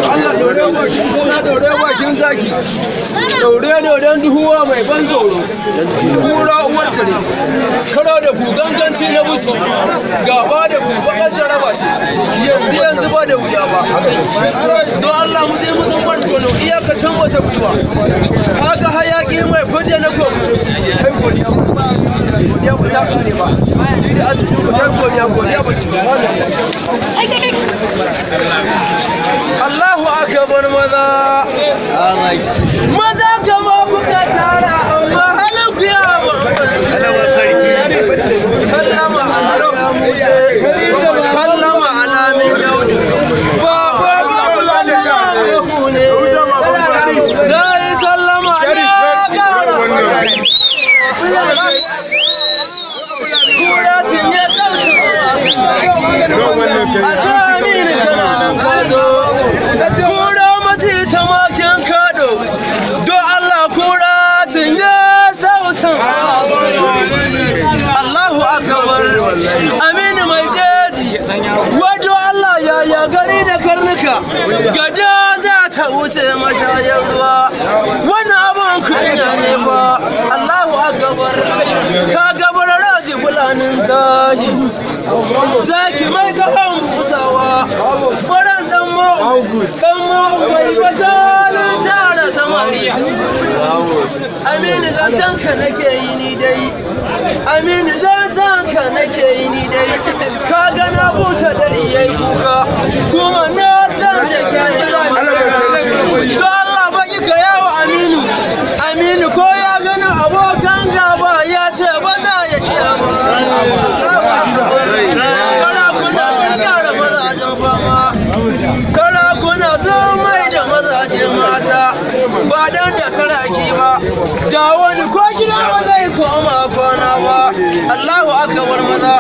Allah daure bakin zaki daure dodon duhuwa mai ban tsoro kura uwar kare karo da ku ganganci na buci gaba da ku bakar jaraba ce yanzu ba da wuya ba don Allah mu zai muzan barkono iyakacin wata gwiwa haka hayaki mai fudda na kogo kai godiya ba ta kare ba ni da asibiti ku shar godiya ba ki Allahu akbar maza kama kuka tara amma halin ku ya ba kallama alamin yaudu ba na yi sallama ya gara kura cinye sautin a shamini kananan kazo kura mace ta makin kado don Allah kura cinye sautin Allahu akbar aminu mai jeji wajo Allah ya gari da karnuka gada za ta wuce mashayar ruwa wannan abin kunya ne ba Allahu akbar ka gabar raji fulanin tahi zaki mai gaban busawa faran dan mo bai batalin tara samariya aminu zantan ka nake yi ni dai aminu zantan ka nake yi ni dai ka ga na busa dari yayi kuka kuma na canje kyani don Allah baki ka yawo aminu ko ya gani abokan gaba ya ce ba za ya iya ba sarakuna sun gyara mazajen fama sarakuna sun mai da mazajen mata ba dan da saraki ba da wani ko gida ba zai koma kwana ba Allahu akbar maza